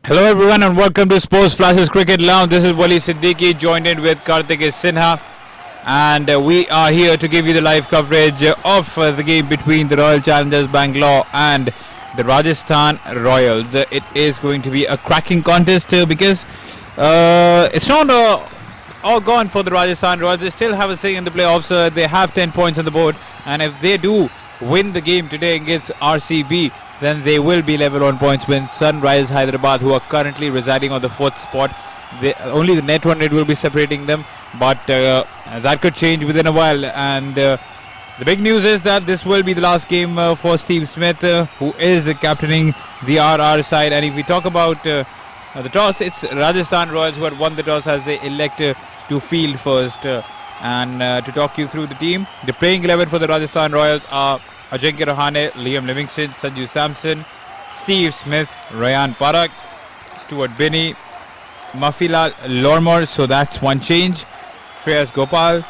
Hello everyone and welcome to Sports Flashes Cricket Lounge. This is Wali Siddiqui, joined in with Karthik Sinha, and we are here to give you the live coverage of the game between the Royal Challengers Bangalore and the Rajasthan Royals. It is going to be a cracking contest because it's not all gone for the Rajasthan Royals. They still have a say in the playoffs. They have 10 points on the board, and if they do win the game today against RCB, then they will be level on points with Sunrise Hyderabad, who are currently residing on the 4th spot. Only the net run rate will be separating them, but that could change within a while. And the big news is that this will be the last game for Steve Smith, who is captaining the RR side. And if we talk about the toss, it's Rajasthan Royals who had won the toss as they elect to field first. To talk you through the team, the playing 11 for the Rajasthan Royals are Ajinkya Rahane, Liam Livingston, Sanju Samson, Steve Smith, Ryan Parak, Stuart Binney, Mafilal Lormor, so that's one change, Shreyas Gopal,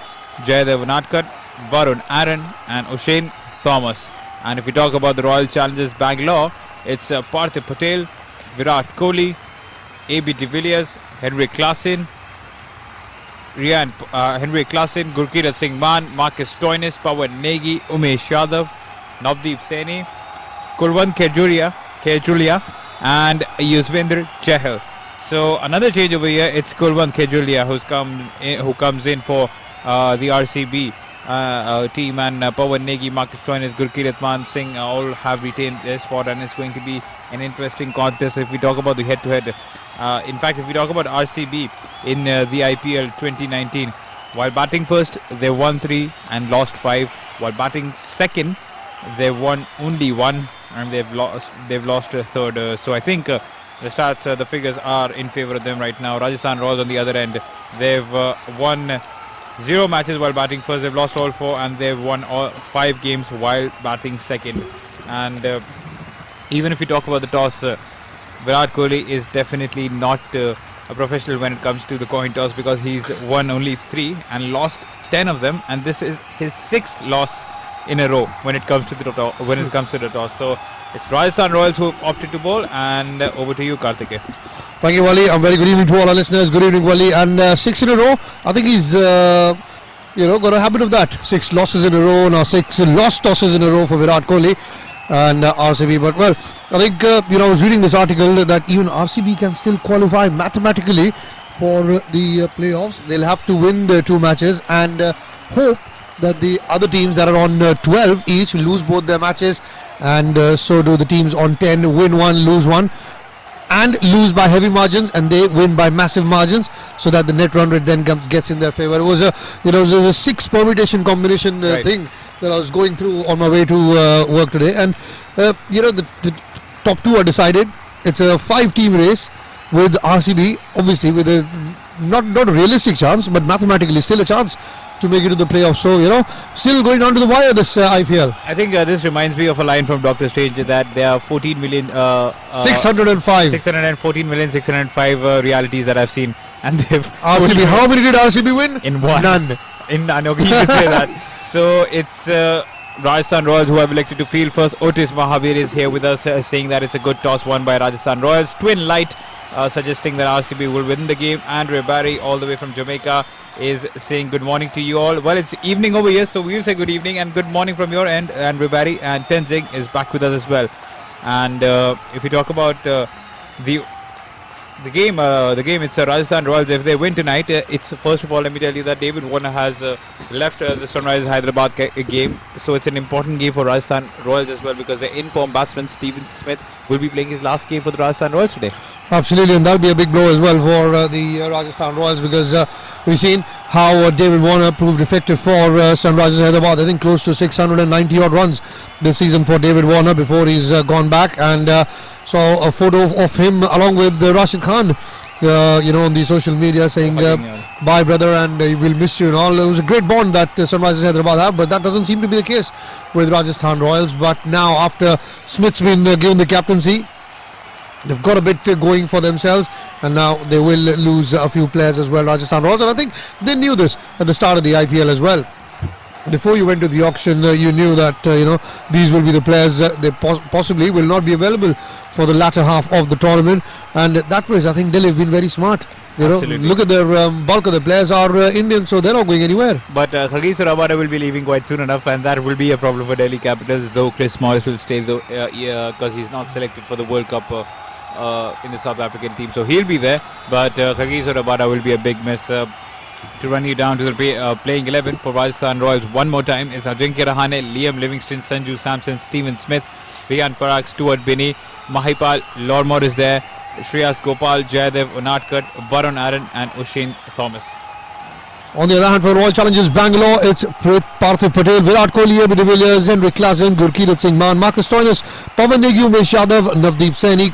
Jayadev Natkar, Varun Aaron and Usain Thomas. And if we talk about the Royal Challengers Bangalore, it's Parthiv Patel, Virat Kohli, AB de Villiers, Henry Klaasen, Gurkirat Singh Mann, Marcus Stoinis, Pawan Negi, Umesh Yadav, Navdeep Saini, Kulwant Kejulia and Yuzvendra Chahal. So another change over here, it's Kulwant Kejulia who comes in for the RCB team, and Pawan Negi, Marcus Stoinis, Gurkirat Man Singh all have retained their spot, and it's going to be an interesting contest if we talk about the head-to-head. In fact, if we talk about RCB in the IPL 2019, while batting first, they won 3 and lost 5. While batting second, they won only 1 and they've lost a third. So I think the stats, the figures are in favour of them right now. Rajasthan Royals on the other end, they've won 0 matches while batting first. They've lost all 4 and they've won all 5 games while batting second. And even if we talk about the toss, Virat Kohli is definitely not a professional when it comes to the coin toss, because he's won only 3 and lost 10 of them, and this is his 6th loss in a row when it comes to the toss. So it's Rajasthan Royals who opted to bowl, and over to you, Karthik. Thank you, Wali. Very good evening to all our listeners. Good evening, Wali. And 6 in a row. I think he's got a habit of that. 6 losses in a row, now 6 lost tosses in a row for Virat Kohli and RCB. But well, I think I was reading this article that even RCB can still qualify mathematically for the playoffs. They'll have to win the 2 matches and hope that the other teams that are on 12 each lose both their matches, and so do the teams on 10 win 1, lose 1, and lose by heavy margins, and they win by massive margins, so that the net run rate then gets in their favour. It was a 6 permutation combination thing that I was going through on my way to work today, and the top 2 are decided. It's a 5-team race with RCB obviously with a not a realistic chance, but mathematically still a chance to make it to the playoffs. So still going down to the wire this IPL. I think this reminds me of a line from Doctor Strange that there are 14 million 605 realities that I've seen, and they've RCB. How many did RCB win? In 1. None. Okay, you could say that. So it's Rajasthan Royals who have elected to field first. Otis Mahavir is here with us, saying that it's a good toss won by Rajasthan Royals. Twin Light suggesting that RCB will win the game. Andre Barry, all the way from Jamaica, is saying good morning to you all. Well, it's evening over here, so we'll say good evening and good morning from your end, Andre Barry. And Tenzing is back with us as well. And if we talk about the game, it's Rajasthan Royals. If they win tonight, it's first of all, let me tell you that David Warner has left the Sunrise Hyderabad game, so it's an important game for Rajasthan Royals as well, because the in-form batsman Stephen Smith will be playing his last game for the Rajasthan Royals today. Absolutely, and that'll be a big blow as well for the Rajasthan Royals, because we've seen how David Warner proved effective for Sunrisers Hyderabad. I think close to 690 odd runs this season for David Warner before he's gone back, and saw a photo of him along with Rashid Khan on the social media saying bye brother, and we'll miss you and all. It was a great bond that Sunrisers Hyderabad have, but that doesn't seem to be the case with Rajasthan Royals. But now, after Smith's been given the captaincy, they've got a bit going for themselves, and now they will lose a few players as well, Rajasthan Royals, and I think they knew this at the start of the IPL as well. before you went to the auction, you knew that these will be the players they possibly will not be available for the latter half of the tournament, and that was, I think, Delhi have been very smart. Look at their bulk of the players are Indian, so they're not going anywhere. But Hagis Rabada will be leaving quite soon enough, and that will be a problem for Delhi Capitals. Though Chris Morris will stay, because he's not selected for the World Cup in the South African team, so he'll be there. But Hagis Rabada will be a big miss. To run you down to the playing 11 for Rajasthan Royals one more time is Ajinkya Rahane, Liam Livingston, Sanju Samson, Stephen Smith, Riyan Parag, Stuart Binney, Mahipal, Lormor is there, Shreyas Gopal, Jayadev Unadkat, Varun Aaron and Usheen Thomas. On the other hand, for Royal Challengers Bangalore, it's Parthiv Patel, Virat Kohli, AB de Villiers, Henrik Klaasen, Gurkeerat Singh Mann, Marcus Stoinis, Pawan Negi, Umesh Yadav, Navdeep Saini,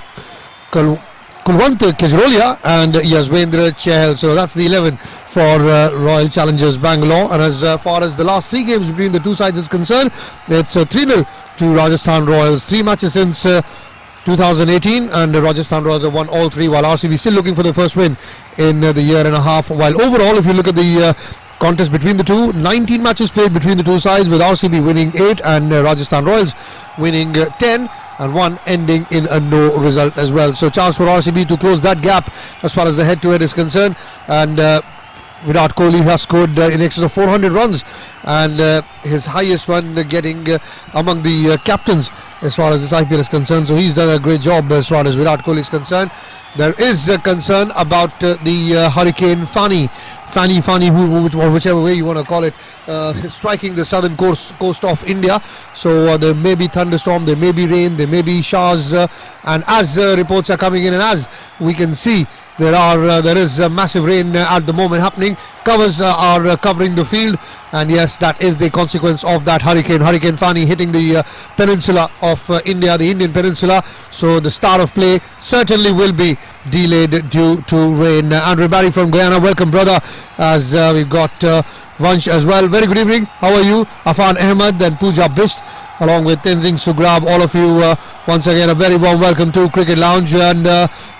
Kulwant Kejrolia and Yaswendra Chahal. So that's the 11 for Royal Challengers Bangalore. And as far as the last 3 games between the two sides is concerned, it's 3-0 to Rajasthan Royals. 3 matches since 2018, and Rajasthan Royals have won all 3, while RCB still looking for their first win in the year and a half. While overall, if you look at the contest between the two, 19 matches played between the two sides, with RCB winning 8 and Rajasthan Royals winning 10. And 1 ending in a no result as well. So chance for RCB to close that gap as far as the head-to-head is concerned. And Virat Kohli has scored in excess of 400 runs, and his highest one getting among the captains as far as this IPL is concerned. So he's done a great job as far as Virat Kohli is concerned. There is a concern about the Hurricane Fani, or whichever way you want to call it, striking the southern coast of India. So there may be thunderstorm, there may be rain, there may be showers, and as reports are coming in, and as we can see, there is massive rain at the moment happening. Covers are covering the field, and yes, that is the consequence of that Hurricane Fani hitting the peninsula of India, the Indian peninsula. So the start of play certainly will be delayed due to rain. Andrew Barry from Guyana, welcome brother, as we've got Vansh as well. Very good evening, how are you? Afan Ahmed and Pooja Bisht along with Tenzing Sugrab, all of you once again a very warm welcome to Cricket Lounge. And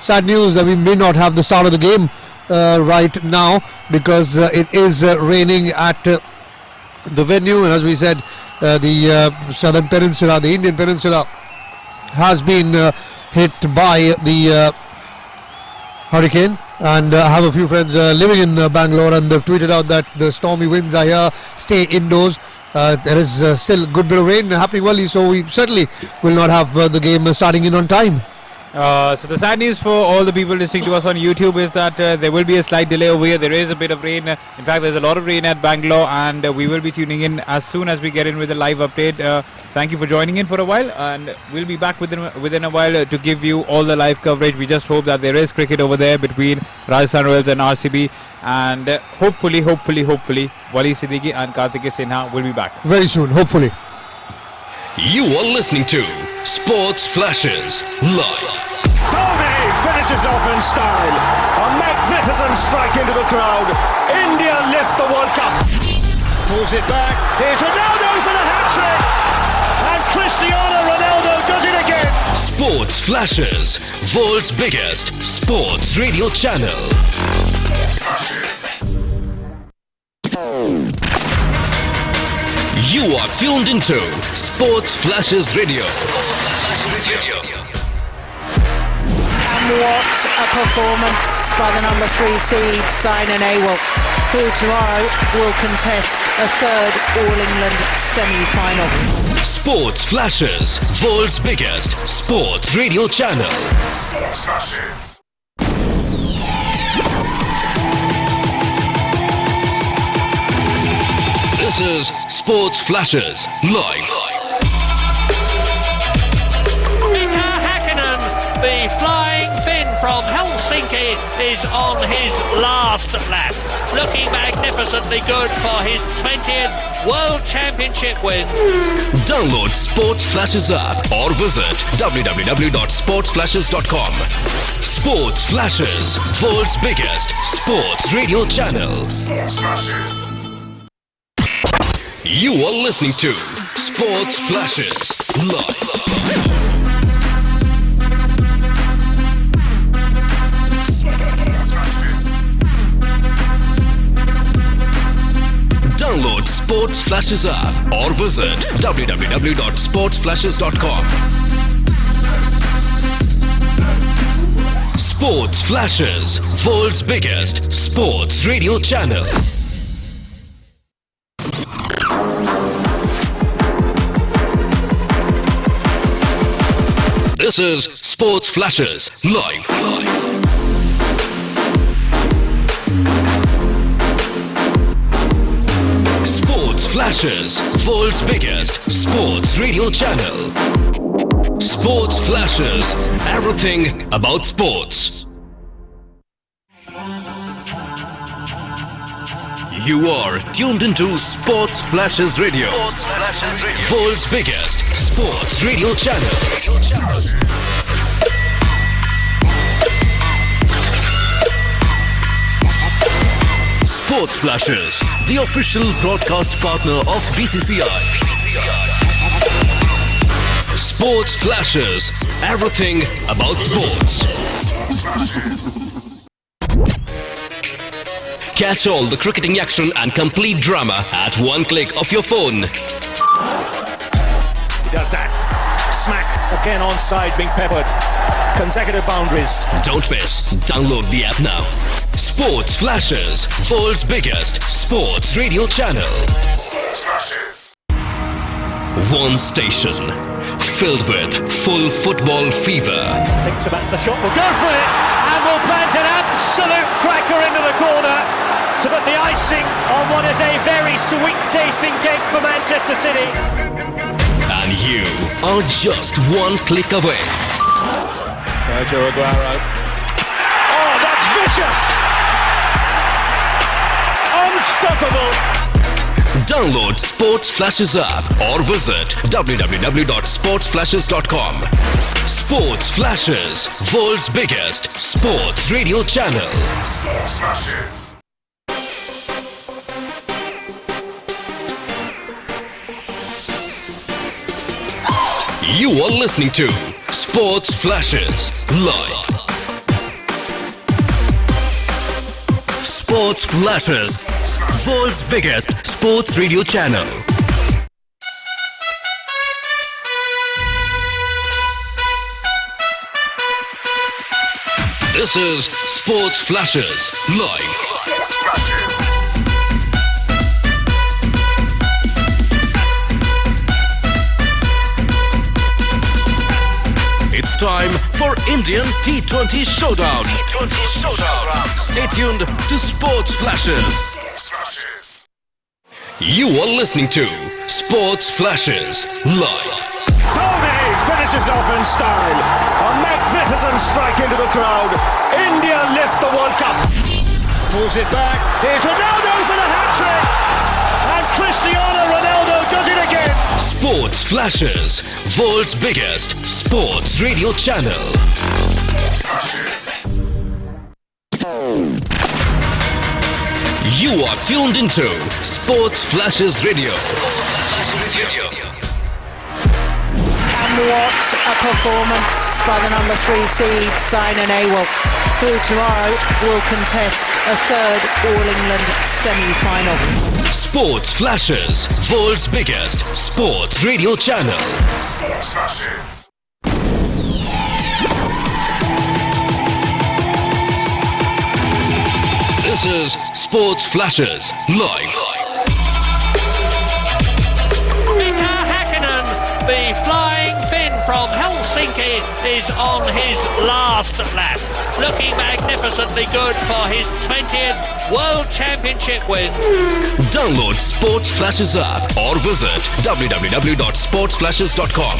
sad news that we may not have the start of the game right now, because it is raining at the venue, and as we said, the southern peninsula, the Indian peninsula, has been hit by the hurricane. And I have a few friends living in Bangalore, and they've tweeted out that the stormy winds are here, stay indoors. There is still a good bit of rain happening, Wally, so we certainly will not have the game starting in on time. So the sad news for all the people listening to us on YouTube is that there will be a slight delay over here. There is a bit of rain. In fact, there's a lot of rain at Bangalore, and we will be tuning in as soon as we get in with a live update. Thank you for joining in for a while, and we'll be back within a while to give you all the live coverage. We just hope that there is cricket over there between Rajasthan Royals and RCB, and hopefully Wali Siddiqui and Karthikeya Sinha will be back very soon, hopefully. You are listening to Sports Flashes Live. Dhoni finishes off in style. A magnificent strike into the crowd. India lift the World Cup. Pulls it back. Here's Ronaldo for the hat-trick. And Cristiano Ronaldo does it again. Sports Flashes, world's biggest sports radio channel. You are tuned into Sports Flashes Radio. And what a performance by the number 3 seed, Saina Nehwal, who tomorrow will contest a third All-England semi-final. Sports Flashes, world's biggest sports radio channel. Sports Flashes. This is Sports Flashes Live. Mika Hakkinen, the flying Finn from Helsinki, is on his last lap. Looking magnificently good for his 20th World Championship win. Download Sports Flashes app or visit www.sportsflashes.com. Sports Flashes, world's biggest sports radio channel. Sports Flashes. You are listening to Sports Flashes Live. Download Sports Sports Flashes app or visit www.sportsflashes.com. Sports Flashes, world's biggest sports radio channel. This is Sports Flashes live. Sports Flashes, world's biggest sports radio channel. Sports Flashes, everything about sports. You are tuned into Sports Flashes Radio. Sports Flashes Radio. World's biggest sports radio channel. Sports Flashes, the official broadcast partner of BCCI. Sports Flashes, everything about sports. Catch all the cricketing action and complete drama at one click of your phone. He does that. Smack again onside, being peppered. Consecutive boundaries. Don't miss. Download the app now. Sports Flashes, world's biggest sports radio channel. Sports Flashes. One station filled with full football fever. Thinks about the shot, will go for it, and will plant an absolute cracker into the corner to put the icing on what is a very sweet tasting cake for Manchester City. And you are just one click away. Sergio Aguero. Oh, that's vicious! Unstoppable! Download Sports Flashes app or visit www.sportsflashes.com. Sports Flashes, world's biggest sports radio channel. Sports Flashes. You are listening to Sports Flashes live. Sports Flashes, world's biggest sports radio channel. This is Sports Flashes live. Sports Flashes. It's time for Indian T20 Showdown. Stay tuned to Sports Flashes. Sports Flashes. You are listening to Sports Flashes live. Dhoni finishes off in style. A magnificent strike into the crowd. India lift the World Cup. Pulls it back. Here's Ronaldo for the hat-trick. And Cristiano Ronaldo does it again. Sports Flashes, world's biggest sports radio channel. Flashes. You are tuned into Sports Flashes Radio. And what a performance by the number 3 seed, Saina Nehwal, who tomorrow will contest a third All-England semi-final. Sports Flashes, world's biggest sports radio channel. Sports Flashes. This is Sports Flashes live. Mika Hakkinen, the flying Finn from Helsinki, is on his last lap. Looking magnificently good for his 20th World Championship win. Download Sports Flashes app or visit www.sportsflashes.com.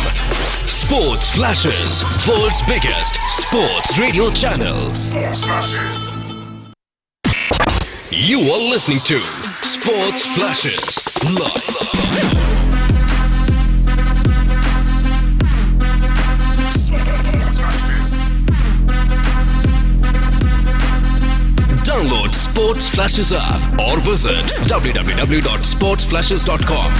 Sports Flashes, world's biggest sports radio channel. Sports Flashes. You are listening to Sports Flashes live. Download Sports Flashes app or visit www.sportsflashes.com.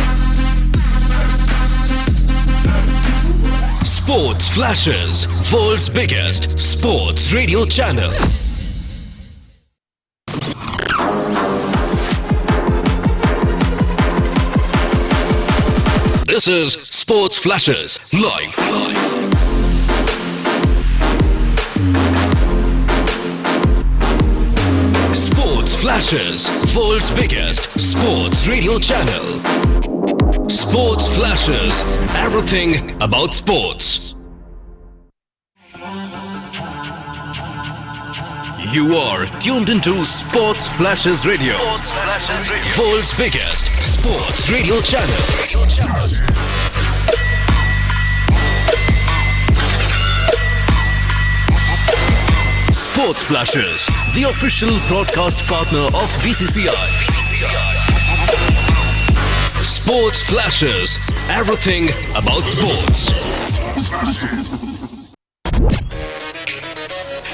Sports Flashes, world's biggest sports radio channel. This is Sports Flashes Live. Sports Flashes, world's biggest sports radio channel. Sports Flashes, everything about sports. You are tuned into Sports Flashes Radio. Sports Flashes Radio. World's biggest sports radio channel. Sports Flashes, the official broadcast partner of BCCI. Sports Flashes, everything about sports.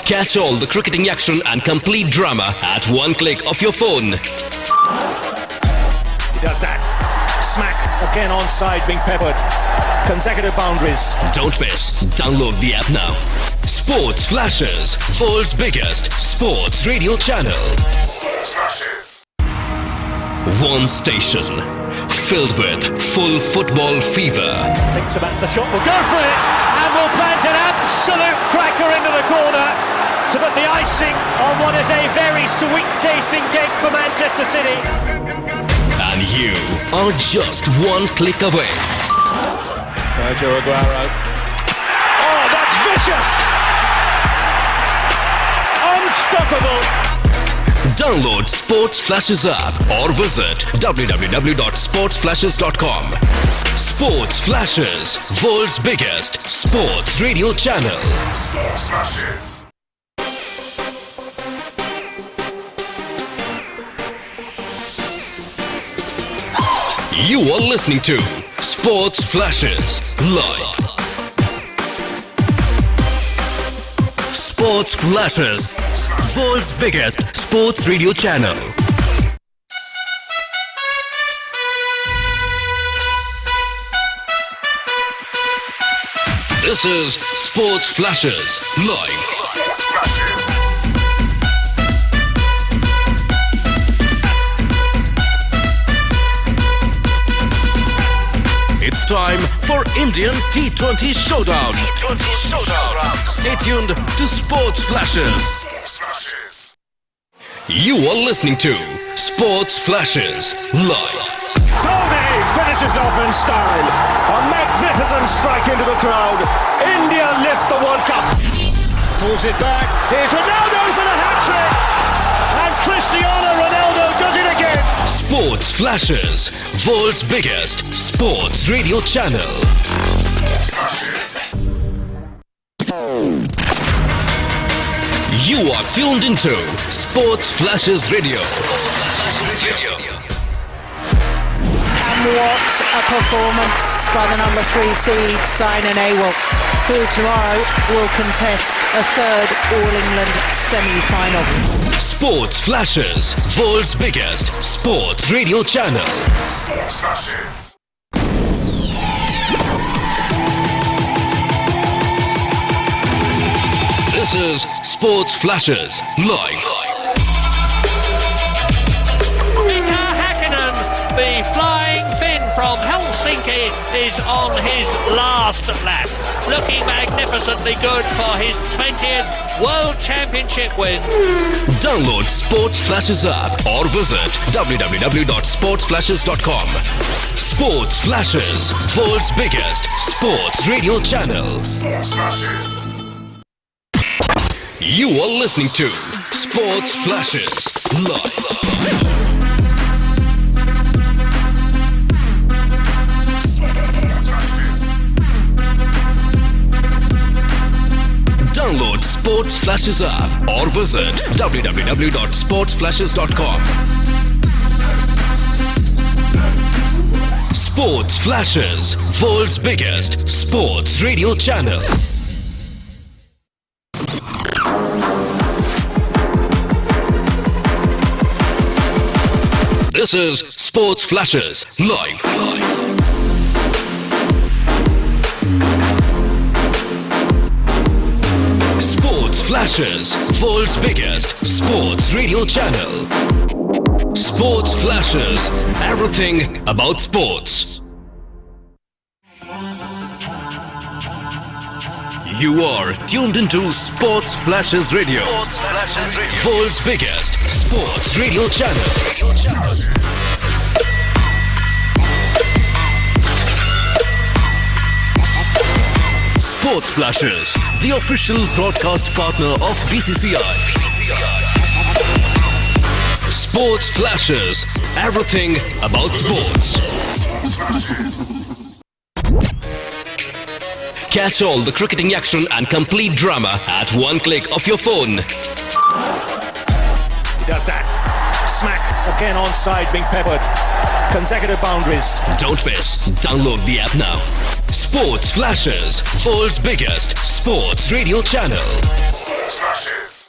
Catch all the cricketing action and complete drama at one click of your phone. He does that. Smack again onside, being peppered. Consecutive boundaries. Don't miss. Download the app now. Sports Flashes, world's biggest sports radio channel. Sports Flashes. One station filled with full football fever. Thinks about the shot, will go for it, and will plant an absolute cracker into the corner to put the icing on what is a very sweet tasting cake for Manchester City. And you are just one click away. Sergio Aguero. Oh, that's vicious! Unstoppable! Download Sports Flashes app or visit www.sportsflashes.com. Sports Flashes, world's biggest sports radio channel. Sports Flashes. You are listening to Sports Flashes Live. Sports Flashes, world's biggest sports radio channel. This is Sports Flashes Live. Sports Flashes. It's time for Indian T20 Showdown. Stay tuned to Sports Flashes. Sports Flashes. You are listening to Sports Flashes Live. Dhoni finishes off in style. A magnificent strike into the crowd. India lift the World Cup. Pulls it back. Here's Ronaldo for the hat-trick. And Cristiano Ronaldo does it again. Sports Flashes, world's biggest sports radio channel. Sports Flashes. You are tuned into Sports Flashes Radio. And what a performance by the number 3 seed, Saina Nehwal, who tomorrow will contest a third All-England semi-final. Sports Flashes, world's biggest sports radio channel. Sports Flashes. This is Sports Flashes Live. The flying Finn from Helsinki is on his last lap. Looking magnificently good for his 20th World Championship win. Download Sports Flashes app or visit www.sportsflashes.com. Sports Flashes, world's biggest sports radio channel. Sports Flashes. You are listening to Sports Flashes Live. Download Sports Flashes app or visit www.sportsflashes.com. Sports Flashes, world's biggest sports radio channel. This is Sports Flashes Live. Sports Flashes, world's biggest sports radio channel. Sports Flashes, everything about sports. You are tuned into Sports Flashes Radio. World's biggest sports radio channel. Sports Flashes, the official broadcast partner of BCCI. Sports Flashes, everything about sports. Catch all the cricketing action and complete drama at one click of your phone. He does that. Smack again onside, being peppered. Consecutive boundaries. Don't miss. Download the app now. Sports Flashes, world's biggest sports radio channel. Sports Flashes.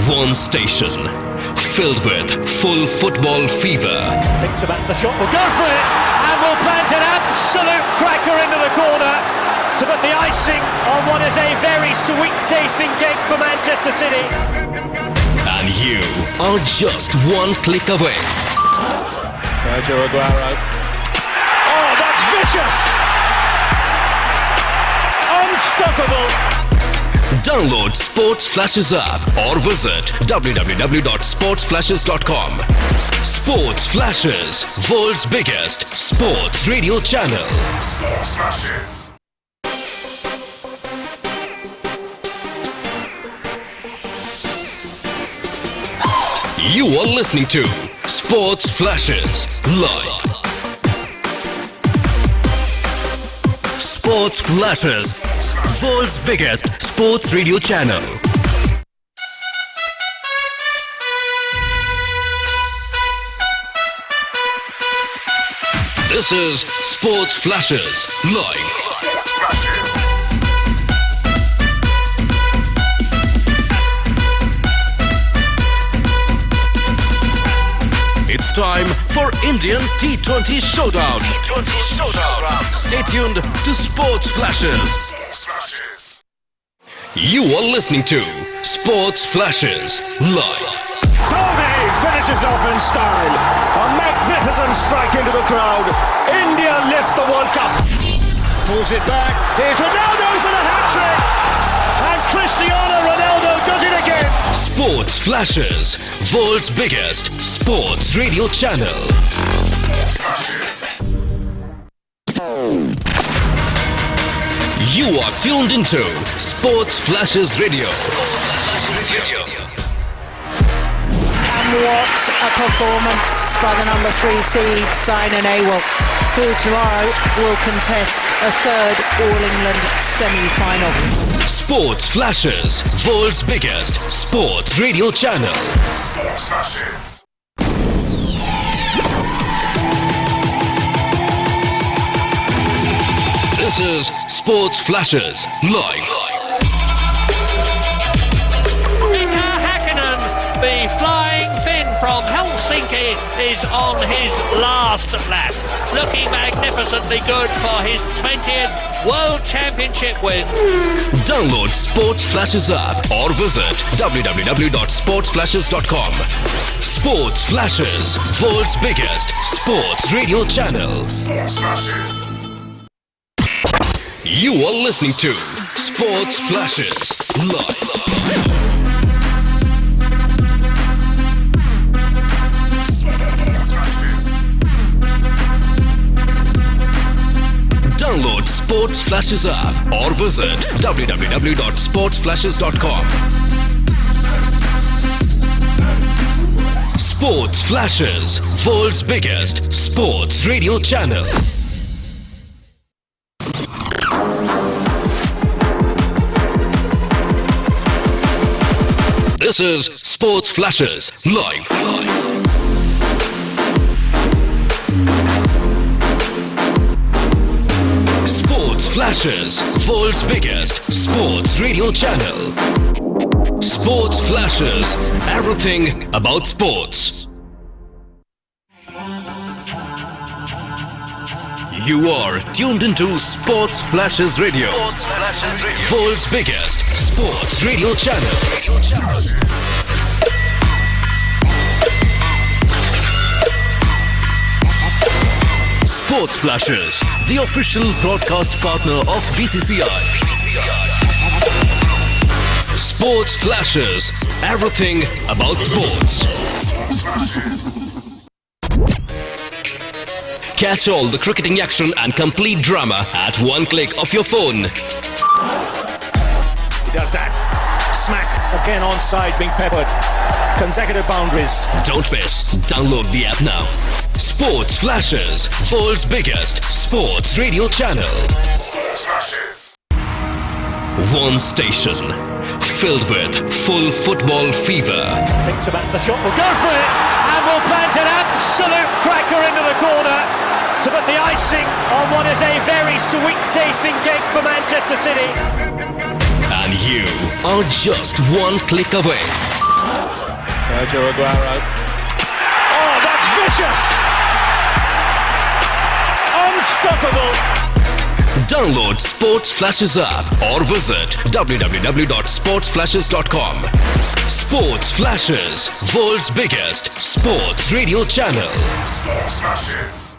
One station filled with full football fever. Thinks about the shot, will go for it, and will plant an absolute cracker into the corner to put the icing on what is a very sweet tasting cake for Manchester City. And you are just one click away. Sergio Aguero. Oh, that's vicious! Unstoppable! Download Sports Flashes app or visit www.sportsflashes.com. Sports Flashes, world's biggest sports radio channel. Sports Flashes. You are listening to Sports Flashes live. Sports Flashes, world's biggest sports radio channel. This is Sports Flashes live. Sports Flashes. It's time for Indian T20 Showdown. Stay tuned to Sports Flashes. Sports Flashes. You are listening to Sports Flashes live. Dhoni finishes off in style. A magnificent strike into the crowd. India lift the World Cup. Pulls it back. Here's Ronaldo for the hat-trick. And Cristiano Ronaldo does it again. Sports Flashes, world's biggest sports radio channel. Sports Flashes. You are tuned into Sports Flashes Radio. And what a performance by the number 3 seed, Saina Nehwal, who tomorrow will contest a third All-England semi-final. Sports Flashes, world's biggest sports radio channel. Sports Flashes. This is Sports Flashes live. The flying Finn from Helsinki is on his last lap. Looking magnificently good for his 20th World Championship win. Download Sports Flashes app or visit www.sportsflashes.com. Sports Flashes, world's biggest sports radio channel. Sports Flashes. You are listening to Sports Flashes live. Download Sports Flashes app or visit www.sportsflashes.com. Sports Flashes, world's biggest sports radio channel. This is Sports Flashes live. Sports Flashes, world's biggest sports radio channel. Sports Flashes, everything about sports. You are tuned into Sports Flashes Radio. World's biggest sports radio channel. Sports Flashes, the official broadcast partner of BCCI. Sports Flashes. Everything about sports. Catch all the cricketing action and complete drama at one click of your phone. He does that. Smack again onside, being peppered. Consecutive boundaries. Don't miss. Download the app now. Sports Flashes, world's biggest sports radio channel. Sports Flashes. One station filled with full football fever. Thinks about the shot, will go for it, and will plant an absolute cracker into the corner to put the icing on what is a very sweet tasting cake for Manchester City. And you are just one click away. Sergio Aguero. Oh, that's vicious! Unstoppable! Download Sports Flashes app or visit www.sportsflashes.com. Sports Flashes, world's biggest sports radio channel. Sports Flashes.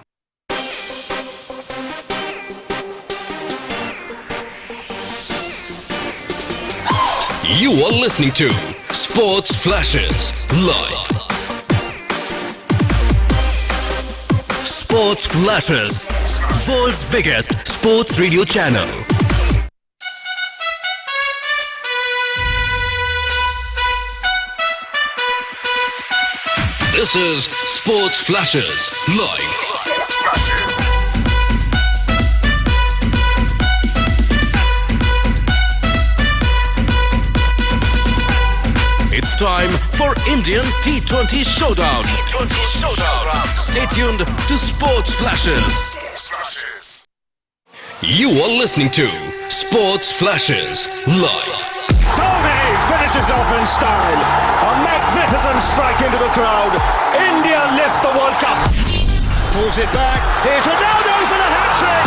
You are listening to Sports Flashes live. Sports Flashes, world's biggest sports radio channel. This is Sports Flashes live. Sports Flashes. It's time for Indian T20 Showdown. Stay tuned to Sports Flashes. Sports Flashes. You are listening to Sports Flashes live. Dhoni finishes off in style. A magnificent strike into the crowd. India lift the World Cup. Pulls it back. Here's Ronaldo for the hat-trick.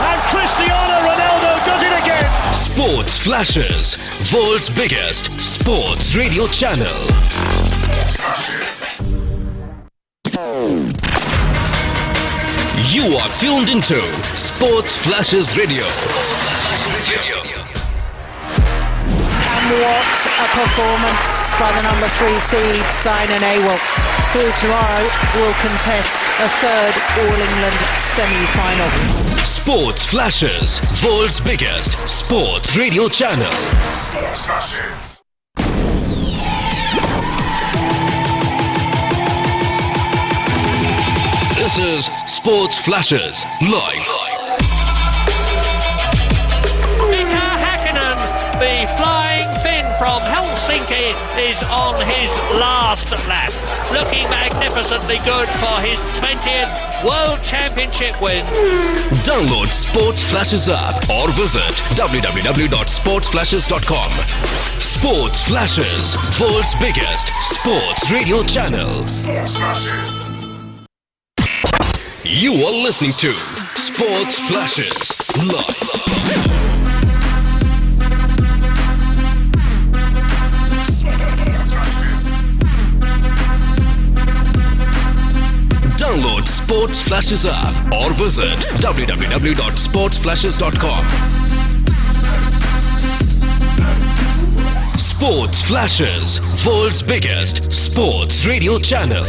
And Cristiano Ronaldo does it again. Sports Flashes, world's biggest sports radio channel. Sports Flashes. You are tuned into Sports Flashes Radio. And what a performance by the number 3 seed, Saina Nehwal, who tomorrow will contest a third All-England semi-final. Sports Flashes, world's biggest sports radio channel. Sports Flashes. This is Sports Flashes live. The flying Finn from Helsinki is on his last lap. Looking magnificently good for his 20th World Championship win. Download Sports Flashes app or visit www.sportsflashes.com. Sports Flashes, world's biggest sports radio channel. Sports Flashes. You are listening to Sports Flashes live. Download Sports Flashes app or visit www.sportsflashes.com. Sports Flashes, world's biggest sports radio channel.